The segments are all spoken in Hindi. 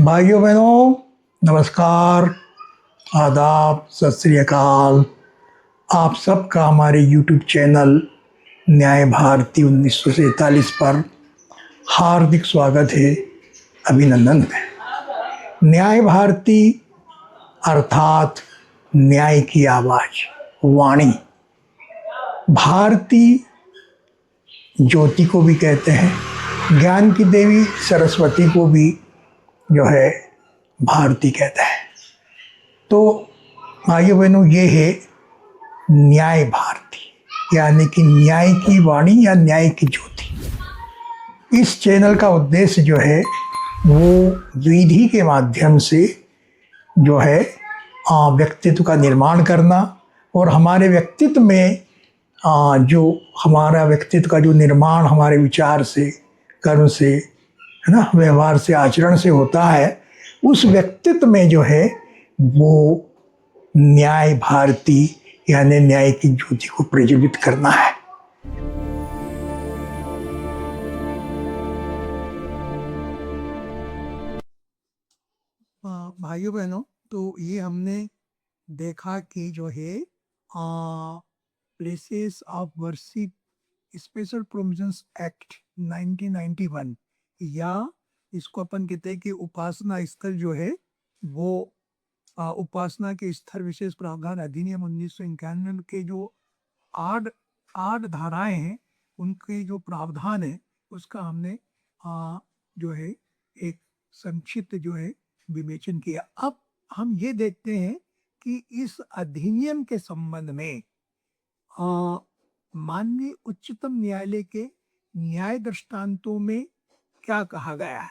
भाइयों बहनों, नमस्कार, आदाब, सत श्री अकाल। आप सबका हमारे यूट्यूब चैनल न्याय भारती 1947 पर हार्दिक स्वागत है, अभिनंदन है। न्याय भारती अर्थात न्याय की आवाज, वाणी। भारती ज्योति को भी कहते हैं, ज्ञान की देवी सरस्वती को भी जो है भारती कहता है। तो भाइयों बहनों, ये है न्याय भारती, यानी कि न्याय की वाणी या न्याय की ज्योति। इस चैनल का उद्देश्य जो है वो विधि के माध्यम से जो है व्यक्तित्व का निर्माण करना, और हमारे व्यक्तित्व में जो हमारा व्यक्तित्व का जो निर्माण हमारे विचार से, कर्म से, है ना, व्यवहार से, आचरण से होता है, उस व्यक्तित्व में जो है वो न्याय भारती यानी न्याय की ज्योति को प्रज्वलित करना है। भाइयों बहनों, तो ये हमने देखा कि जो है places of worship special provisions act 1991, या इसको अपन कहते हैं कि उपासना स्थल जो है वो उपासना के स्तर विशेष प्रावधान अधिनियम 1991 के जो आठ आठ धाराएं हैं, उनके जो प्रावधान है उसका हमने जो है एक संक्षिप्त जो है विवेचन किया। अब हम ये देखते हैं कि इस अधिनियम के संबंध में माननीय उच्चतम न्यायालय के न्याय दृष्टांतों में क्या कहा गया है,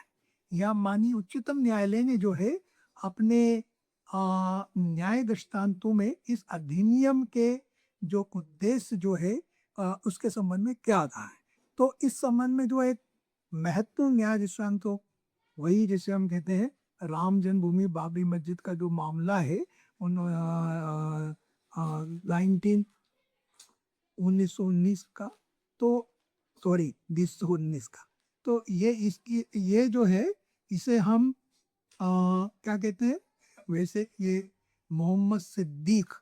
या माननीय उच्चतम न्यायालय ने जो है अपने न्याय दृष्टांतों में इस अधिनियम के जो उद्देश्य जो है उसके संबंध में क्या कहा है। तो इस संबंध में जो एक महत्वपूर्ण न्याय दृष्टांत, तो वही जैसे हम कहते हैं राम जन्मभूमि बाबरी मस्जिद का जो मामला है, उन 1919 का, तो सॉरी 2019 का, तो ये इसकी ये जो है इसे हम क्या कहते हैं, वैसे ये मोहम्मद सिद्दीक,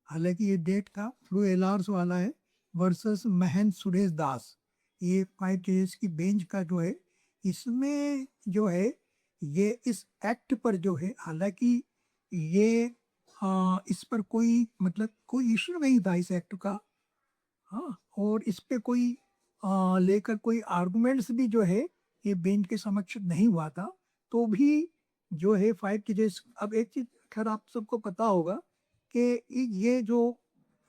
हालांकि ये डेट था फ्लू एलार्स वाला है, वर्सेस महन सुरेश दास, ये 5 केस की बेंच का जो है, इसमें जो है ये इस एक्ट पर जो है, हालांकि ये इस पर कोई मतलब कोई इश्यू नहीं था इस एक्ट का, हाँ, और इस पे कोई लेकर कोई आर्गुमेंट्स भी जो है ये बेंच के समक्ष नहीं हुआ था, तो भी जो है 5 केस। अब एक चीज खैर आप सबको पता होगा कि ये जो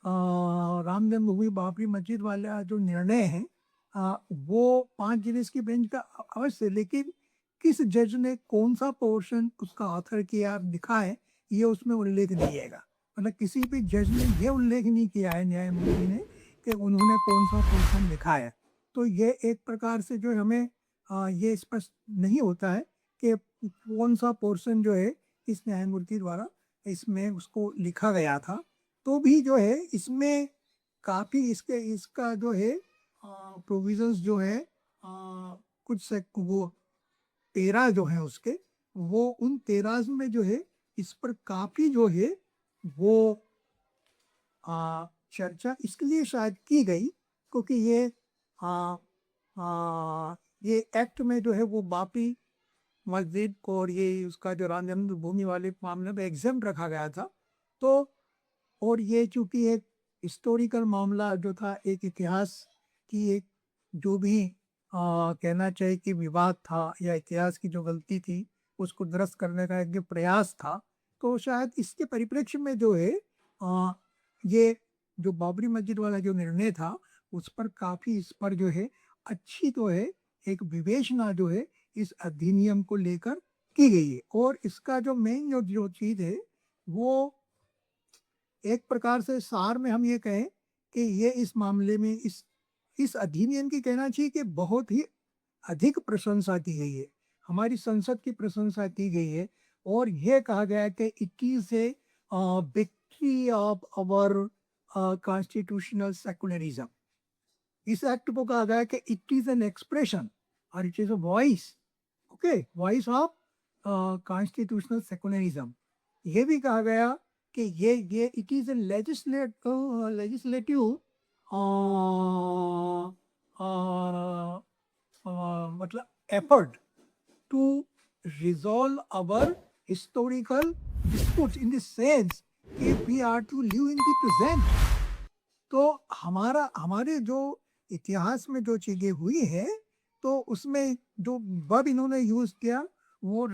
राम जन्मभूमि बाबरी मस्जिद वाला जो निर्णय है वो 5 जजेस की बेंच का अवश्य, लेकिन किस जज ने कौन सा पोर्शन उसका ऑथर किया लिखा है ये उसमें उल्लेख नहीं है। मतलब किसी भी जज ने ये उल्लेख नहीं किया है न्यायमूर्ति ने कि उन्होंने कौन सा पोर्शन लिखा है। तो ये एक प्रकार से जो हमें ये स्पष्ट नहीं होता है कि कौन सा पोर्शन जो है इस न्यायमूर्ति द्वारा इसमें उसको लिखा गया था। तो भी जो है इसमें काफ़ी इसका जो है प्रोविजंस जो है कुछ से वो 13 जो है उसके, वो उन 13 में जो है इस पर काफ़ी जो है वो चर्चा इसके लिए शायद की गई क्योंकि ये एक्ट में जो है वो बाबरी मस्जिद को और ये उसका जो राम जन्मभूमि वाले मामले में एग्जाम रखा गया था। तो और ये चूंकि एक हिस्टोरिकल मामला जो था, एक इतिहास की एक जो भी कहना चाहिए कि विवाद था या इतिहास की जो गलती थी उसको दुरुस्त करने का एक जो प्रयास था, तो शायद इसके परिप्रेक्ष्य में जो है ये जो बाबरी मस्जिद वाला जो निर्णय था उस पर काफ़ी इस पर जो है अच्छी तो है एक विवेचना जो है इस अधिनियम को लेकर की गई है। और इसका जो मेन जो चीज़ है वो एक प्रकार से सार में हम ये कहें कि ये इस मामले में इस अधिनियम की कहना चाहिए कि बहुत ही अधिक प्रशंसा की गई है, हमारी संसद की प्रशंसा की गई है, और यह कहा गया है कि it is a victory of our constitutional secularism. इस एक्ट को कहा गया है कि इट इज एन एक्सप्रेशन और it is a voice, okay, voice of constitutional secularism. ये भी कहा गया कि ये इट इज ए लेजिस्लेटिव मतलब effort to resolve our historical disputes in the sense कि we are to live in the present। तो हमारे जो इतिहास में जो चीजें हुई है तो उसमें जो वर्ड इन्होंने यूज किया वो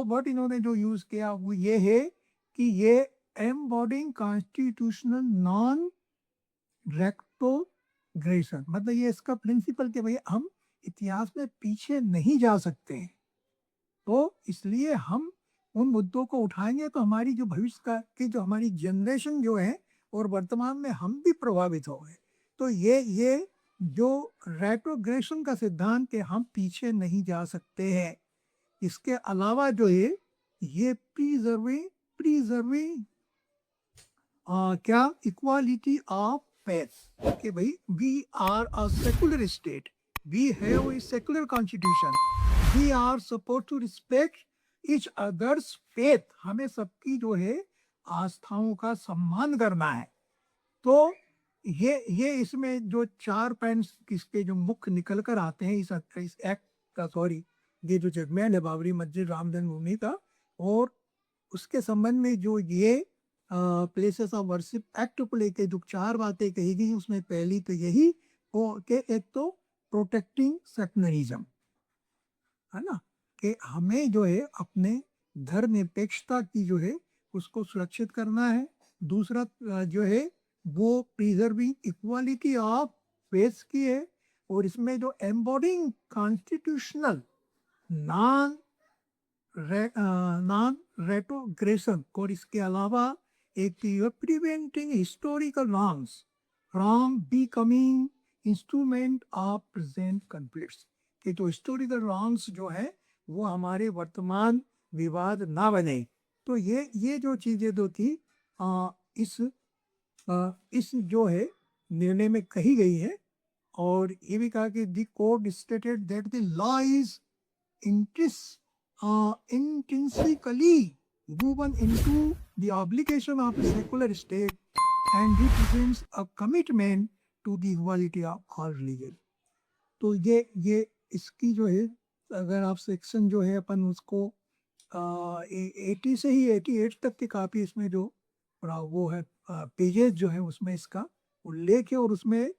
वर्ड इन्होंने जो यूज किया वो ये है कि ये एम्बॉडिंग कॉन्स्टिट्यूशनल नॉन रेक्टोग्रेशन, मतलब ये इसका प्रिंसिपल कि भाई हम इतिहास में पीछे नहीं जा सकते हैं, तो इसलिए हम उन मुद्दों को उठाएंगे तो हमारी जो भविष्य का की जो हमारी जनरेशन जो है और वर्तमान में हम भी प्रभावित होंगे। तो ये जो रेट्रोग्रेशन का सिद्धांत के हम पीछे नहीं जा सकते हैं। इसके अलावा जो है ये प्रीजर्विंग प्रीजर्विंग क्या इक्वालिटी ऑफ फेथ कि भाई we are a secular state, we have a secular constitution, we are suppose to respect each others faith, हमें सबकी जो है आस्थाओं का सम्मान करना है। तो ये इसमें जो 4 पॉइंट्स किसके जो मुख्य निकल कर आते हैं इस एक्ट का, सॉरी ये जो जजमेंट है बाबरी मस्जिद राम जन्मभूमि का, और उसके संबंध में जो ये प्लेसेस ऑफ वर्शिप एक्ट को लेके जो 4 बातें कही गई उसमें पहली तो यही हो कि एक तो प्रोटेक्टिंग सेकुलरिज्म है ना, कि हमें जो है अपने धर्मनिरपेक्षता की जो है उसको सुरक्षित करना है। दूसरा जो है वो प्रिजर्विंग इक्वालिटी ऑफ फेथ की है, और इसमें जो embodying constitutional non non retrogression, और इसके अलावा एक preventing historical wrongs from becoming instrument of present conflicts, कि जो हिस्टोरिकल रॉन्ग्स जो है वो हमारे वर्तमान विवाद ना बने। तो ये जो चीजें जो थी इस जो है निर्णय में कही गई है। और ये भी कहा कि the court stated that the law is intrinsically woven into the obligation of a secular state and represents a commitment to the equality of all religion। तो ये इसकी जो है अगर आप सेक्शन जो है अपन उसको 80 से ही 88 तक की कापी इसमें जो वो है पेजेस जो है उसमें इसका उल्लेख है, और उसमें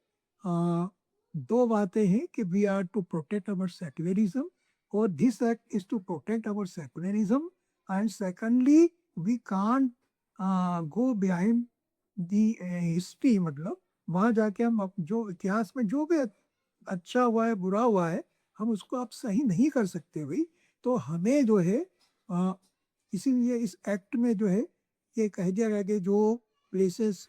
2 बातें हैं कि we are to protect our secularism, और this act is to protect our secularism, and secondly we can't go behind the history, मतलब वहाँ जाके हम जो इतिहास में जो भी अच्छा हुआ है बुरा हुआ है हम उसको आप सही नहीं कर सकते भाई। तो हमें जो है इसीलिए इस एक्ट में जो है ये कह दिया गया कि जो प्लेसेस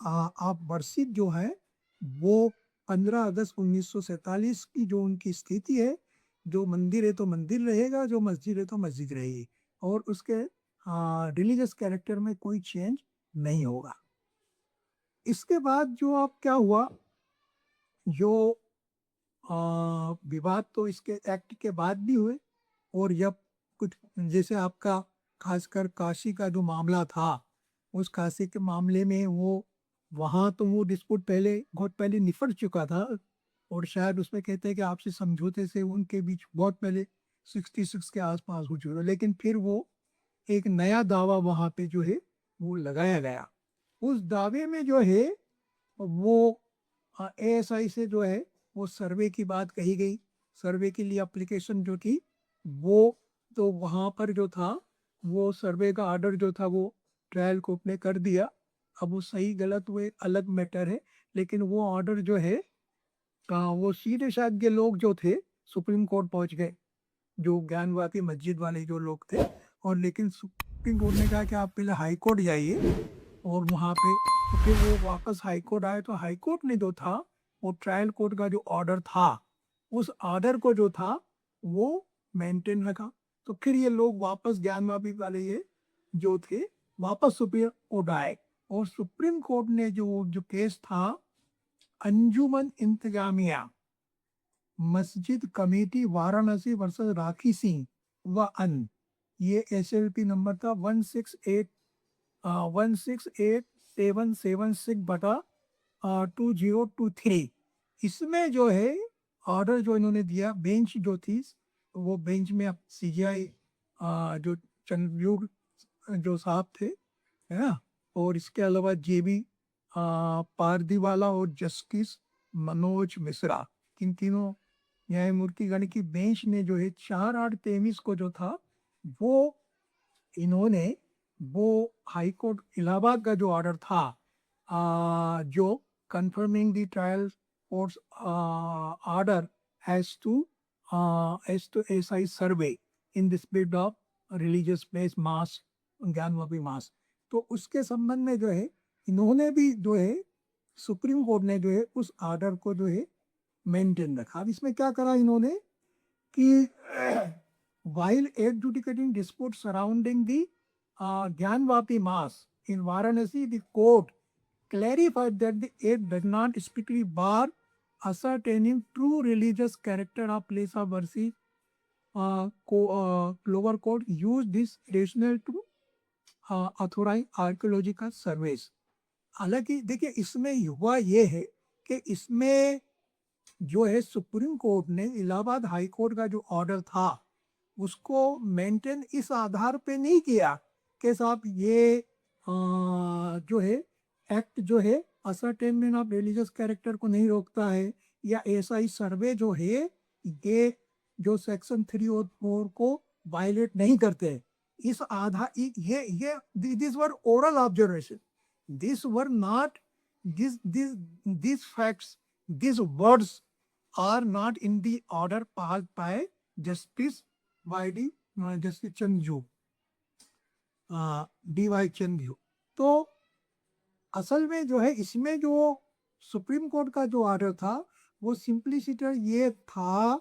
आप वर्षित जो है वो 15 अगस्त 1947 की जो उनकी स्थिति है, जो मंदिर है तो मंदिर रहेगा, जो मस्जिद है तो मस्जिद रहेगी, और उसके रिलीजियस कैरेक्टर में कोई चेंज नहीं होगा। इसके बाद जो अब क्या हुआ, जो विवाद तो इसके एक्ट के बाद भी हुए, और जब कुछ जैसे आपका खासकर काशी का जो मामला था, उस काशी के मामले में वो वहाँ तो वो डिस्प्यूट पहले बहुत पहले निपट चुका था, और शायद उसमें कहते हैं कि आपसी समझौते से उनके बीच बहुत पहले 66 के आसपास हो चुका, लेकिन फिर वो एक नया दावा वहाँ पे जो है वो लगाया गया। उस दावे में जो है वो एएसआई से जो है वो सर्वे की बात कही गई। सर्वे के लिए एप्लीकेशन जो थी वो तो वहाँ पर जो था वो सर्वे का ऑर्डर जो था वो ट्रायल कोर्ट ने कर दिया। अब वो सही गलत वो एक अलग मैटर है, लेकिन वो ऑर्डर जो है वो सीधे शायद ये लोग जो थे सुप्रीम कोर्ट पहुंच गए, जो ज्ञानवापी मस्जिद वाले जो लोग थे, और लेकिन सुप्रीम कोर्ट ने कहा कि आप पहले हाई कोर्ट जाइए, और वहाँ पे तो फिर वो वापस हाई कोर्ट आए, तो हाई कोर्ट ने जो था वो ट्रायल कोर्ट का जो ऑर्डर था उस ऑर्डर को जो था वो मेंटेन रखा। तो फिर ये लोग वापस ज्ञानवापी वाले ये जो थे वापस सुप्रीम कोर्ट आए, और सुप्रीम कोर्ट ने जो केस था अंजुमन इंतजामिया मस्जिद कमेटी वाराणसी वर्सेस राखी सिंह, व अन, ये SLP नंबर था 168,776/2023। इसमें जो है ऑर्डर जो इन्होंने दिया, बेंच जो थी, वो बेंच में अब CGI जो चंद्रचूड़ जो साहब थे, है ना, और इसके अलावा JB पारदीवाला और जस्टिस मनोज मिश्रा, इन तीनों न्यायमूर्ति गण की बेंच ने जो है 4/8/23 को जो था वो इन्होंने वो हाई कोर्ट इलाहाबाद का जो ऑर्डर था, जो confirming the trial courts order as to SI survey in the spirit of religious place mosque, Gyanvapi mosque, तो उसके संबंध में जो है इन्होंने भी जो है सुप्रीम कोर्ट ने जो है उस ऑर्डर को जो है मेंटेन रखा। अब इसमें क्या करा इन्होंने कि while adjudicating disputes surrounding the Gyanvapi Mass in Varanasi, the court clarified that the act does not strictly bar ascertaining true religious character of place of worship. Lower court used this rationale to authorize archaeological surveys. हालांकि देखिए इसमें हुआ ये है कि इसमें जो है सुप्रीम कोर्ट ने इलाहाबाद हाई कोर्ट का जो ऑर्डर था उसको मेंटेन इस आधार पे नहीं किया कि साहब ये जो है एक्ट जो है असरटेनमेंट ऑफ रिलीजियस कैरेक्टर को नहीं रोकता है, या SI सर्वे जो है ये जो सेक्शन 3 और 4 को वायलेट नहीं करते। इस आधार ये this were oral observation, this were not this facts, this words are not in the order passed by Justice YD Justice Chandrachud DY Chandrachud। तो असल में जो है इसमें जो सुप्रीम कोर्ट का जो ऑर्डर था वो सिंपलिसिटर ये था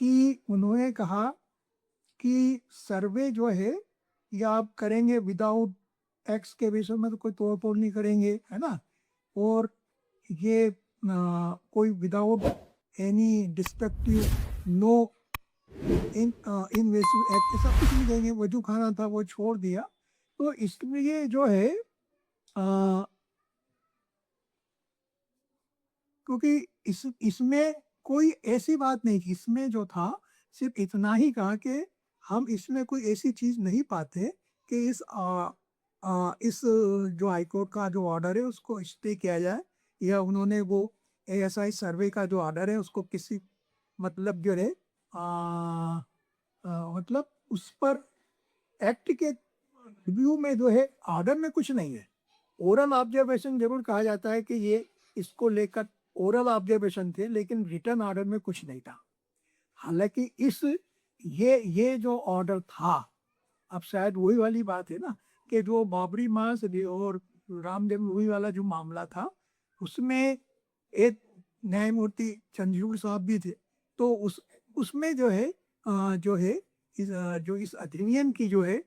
कि उन्होंने कहा कि सर्वे जो है ये आप करेंगे विदाउट एक्स के विषय में तो कोई तोड़ फोड़ नहीं करेंगे, है ना, और ये कोई without any destructive no invasive act ऐसा कुछ नहीं देंगे। वजू खाना था वो छोड़ दिया। तो इसलिए जो है क्योंकि इसमें कोई ऐसी बात नहीं थी, इसमें जो था सिर्फ इतना ही कहा कि हम इसमें कोई ऐसी चीज नहीं पाते कि इस जो हाईकोर्ट का जो ऑर्डर है उसको स्टे किया जाए, या उन्होंने वो ASI सर्वे का जो ऑर्डर है उसको किसी मतलब जो है मतलब उस पर एक्ट के रिव्यू में जो है ऑर्डर में कुछ नहीं है। ओरल ऑब्जर्वेशन जरूर कहा जाता है कि ये इसको लेकर ओरल ऑब्जर्वेशन थे, लेकिन रिटर्न ऑर्डर में कुछ नहीं था। हालांकि ये जो ऑर्डर था, अब शायद वही वाली बात है ना कि जो बाबरी मस्जिद और राम जन्मभूमि वाला जो मामला था उसमें एक न्यायमूर्ति चंद्रचूड़ साहब भी थे, तो उसमें जो है जो इस अधिनियम की जो है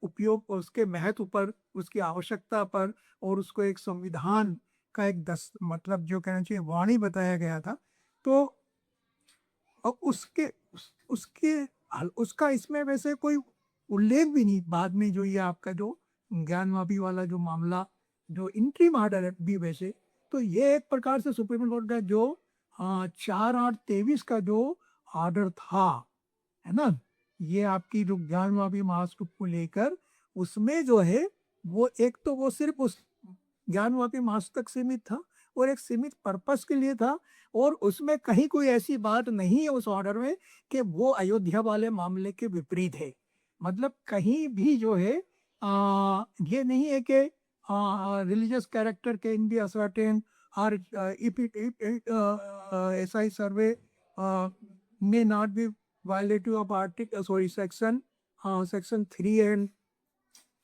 उपयोग और उसके महत्व पर, उसकी आवश्यकता पर, और उसको एक संविधान का एक मतलब जो कहना चाहिए वाणी बताया गया था। तो अब उसका इसमें वैसे कोई उल्लेख भी नहीं। बाद में जो ये आपका जो ज्ञानवापी वाला जो मामला जो इंट्रीम ऑर्डर है भी, वैसे तो ये एक प्रकार से सुप्रीम कोर्ट का जो 4/8/23 का जो ऑर्डर था, है ना, ये आपकी जो ज्ञानवापी महास्तूप को लेकर, उसमें जो है वो एक तो वो सिर्फ उस ज्ञानवापी महास्तूप तक सीमित था और एक सीमित पर्पस के लिए था, और उसमें कहीं कोई ऐसी बात नहीं है उस ऑर्डर में कि वो अयोध्या वाले मामले के विपरीत है। मतलब कहीं भी जो है ये नहीं है कि religious character can be ascertain और if it SI survey may not be violative of section 3 and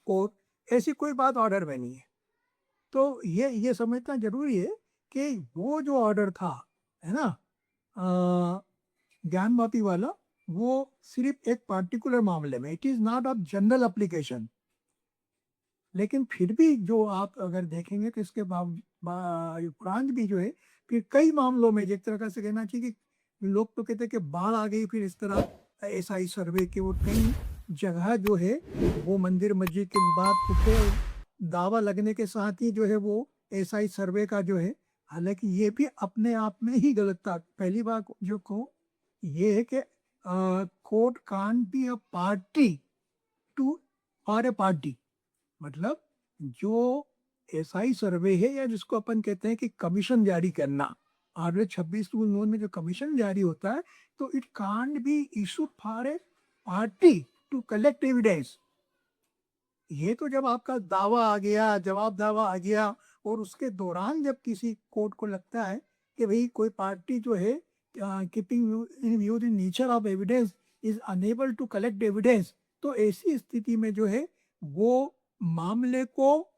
4, ऐसी कोई बात ऑर्डर में नहीं है। तो ये समझना जरूरी है कि वो जो ऑर्डर था, है ना, ज्ञानवापी वाला, वो सिर्फ एक पर्टिकुलर मामले में, it is not of general application. लेकिन फिर भी जो आप अगर देखेंगे तो इसके उपरांत भी जो है फिर कई मामलों में, जिस तरह से कहना चाहिए कि लोग तो कहते हैं कि बाढ़ आ गई फिर इस तरह एसआई सर्वे के वो कई जगह जो है वो मंदिर मस्जिद के बाद उठे, दावा लगने के साथ ही जो है वो एसआई सर्वे का जो है, हालांकि ये भी अपने आप में ही गलत था। पहली बात जो को ये है कि court can't be a party to or a party, मतलब जो एसआई सर्वे है या जिसको अपन कहते हैं कि कमीशन जारी करना, आर्टिकल 26 रूल 9 में जो कमीशन जारी होता है, तो it can't be issued for a party to collect evidence. ये तो जब आपका दावा आ गया, जवाब दावा आ गया, और उसके दौरान जब किसी कोर्ट को लगता है कि भाई कोई पार्टी जो है keeping in view the nature of evidence is unable to collect evidence, तो ऐसी स्थिति में जो है वो मामले को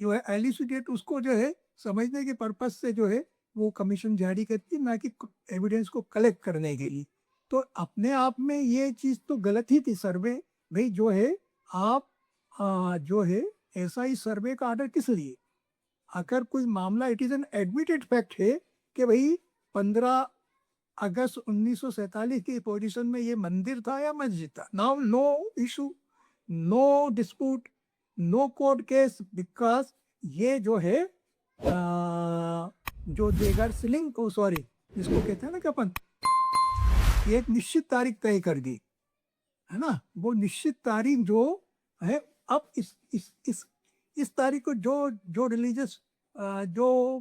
जो है एलिसिडेट, उसको जो है समझने के पर्पज से जो है वो कमीशन जारी करती है, ना कि एविडेंस को कलेक्ट करने के लिए। तो अपने आप में ये चीज़ तो गलत ही थी सर्वे। भाई जो है आप जो है ऐसा ही सर्वे का आर्डर किस लिए? अगर कोई मामला, it is N admitted fact है कि भाई 15 अगस्त 1947 की पोजीशन में ये मंदिर था या मस्जिद था। Now no issue, no dispute, no court case, because ये जो है जो देगर सिलिंग को, सॉरी, जिसको कहते हैं ना कि अपन एक निश्चित तारीख तय कर दी है ना, वो निश्चित तारीख जो है, अब इस तारीख को जो जो रिलीजियस जो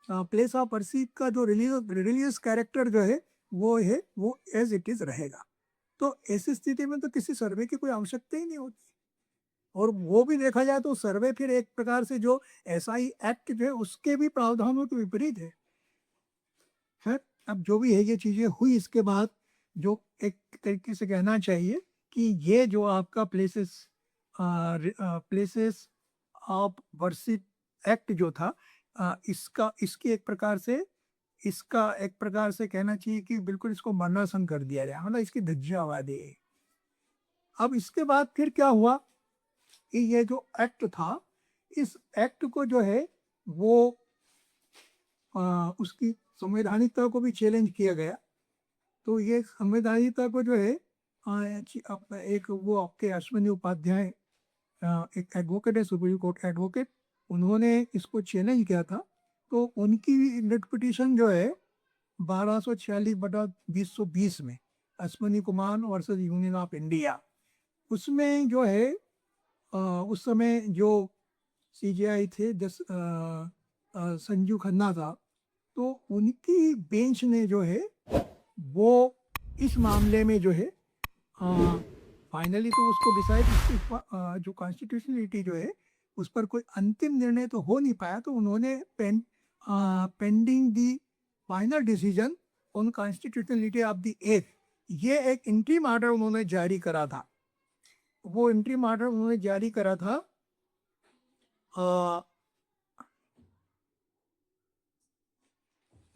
प्लेस ऑफ वर्शिप का जो रिलीजियस कैरेक्टर जो है वो एज इट इज रहेगा। तो ऐसी स्थिति में तो किसी सर्वे की कोई आवश्यकता ही नहीं होती। और वो भी देखा जाए तो सर्वे फिर एक प्रकार से जो एसआई एक्ट जो है उसके भी प्रावधानों के विपरीत है। खैर, अब जो भी है ये चीजें हुई, इसके बाद जो एक तरीके से कहना चाहिए कि ये जो आपका प्लेसेस ऑफ वर्शिप एक्ट जो था, इसका एक प्रकार से कहना चाहिए कि बिल्कुल इसको मरणासन कर दिया जाए, मतलब इसकी धज्जियां उड़ा दी गई। अब इसके बाद फिर क्या हुआ कि ये जो एक्ट था, इस एक्ट को जो है वो उसकी संवैधानिकता को भी चैलेंज किया गया। तो ये संवैधानिकता को जो है एक वो आपके अश्विनी उपाध्याय, एक एडवोकेट है, सुप्रीम कोर्ट एडवोकेट, उन्होंने इसको चैलेंज किया था। तो उनकी रिट पिटीशन जो है 1246/2020 में, Ashwini Kumar versus union of India, उसमें जो है उस समय जो सीजेआई थे संजू खन्ना था, तो उनकी बेंच ने जो है वो इस मामले में जो है फाइनली तो उसको डिसाइड, जो कॉन्स्टिट्यूशनलिटी जो है उस पर कोई अंतिम निर्णय तो हो नहीं पाया। तो उन्होंने pending the final decision on constitutionality of the act, ये एक इंट्रीम ऑर्डर उन्होंने जारी करा था। वो इंट्रीम ऑर्डर उन्होंने जारी करा था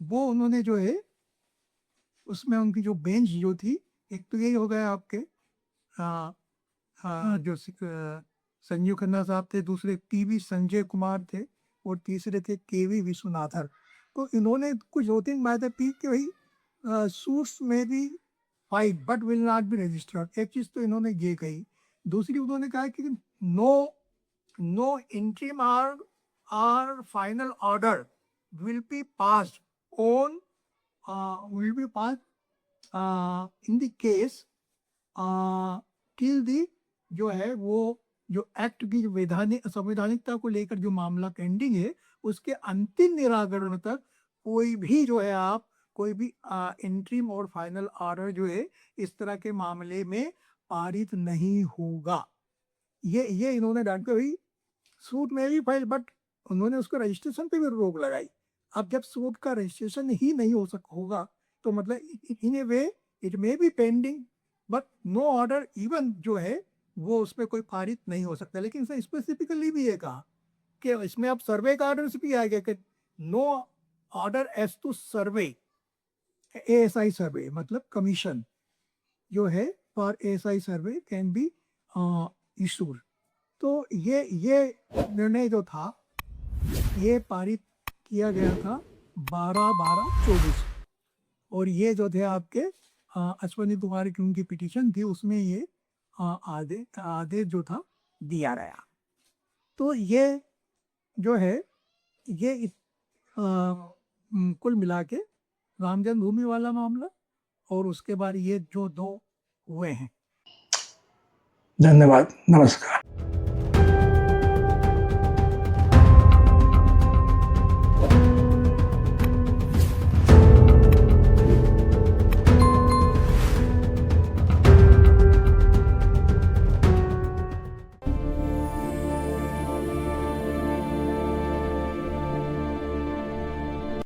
वो उन्होंने जो है उसमें उनकी जो बेंच जो थी, एक तो यही हो गया आपके जो संजीव खन्ना साहब थे, दूसरे पीवी संजय कुमार थे, और तीसरे थे केवी विश्वनाथन। तो इन्होंने कुछ 2-3 बातें पी कि भाई सूट्स में भी fight but will not be registered, एक चीज तो इन्होंने ये कही। दूसरी उन्होंने कहा कि नो इंट्रीम और final order will be passed on will be passed in the case till the जो है वो जो एक्ट की जो संवैधानिकता को लेकर जो मामला पेंडिंग है, उसके अंतिम निराकरण तक कोई भी जो है आप कोई भी इंट्रीम और फाइनल ऑर्डर जो है इस तरह के मामले में पारित नहीं होगा। ये इन्होंने डांट के भाई सूट में भी फाइल, बट उन्होंने उसको रजिस्ट्रेशन पे भी रोक लगाई। अब जब सूट का रजिस्ट्रेशन ही नहीं होगा तो मतलब in a way it may be pending but no order even जो है वो उस पर कोई पारित नहीं हो सकता। लेकिन इसने स्पेसिफिकली भी ये कहा कि इसमें अब सर्वे का ऑर्डर भी आ गया कि no order as to survey, ASI survey मतलब कमीशन जो है for ASI survey can be issued. तो ये निर्णय जो था ये पारित किया गया था 12/12/24, और ये जो थे आपके अश्वनी कुमार की उनकी पिटीशन थी, उसमें ये आदेश जो था दिया गया। तो ये जो है ये कुल मिला के राम जन्मभूमि वाला मामला और उसके बाद ये जो दो हुए हैं। धन्यवाद, नमस्कार।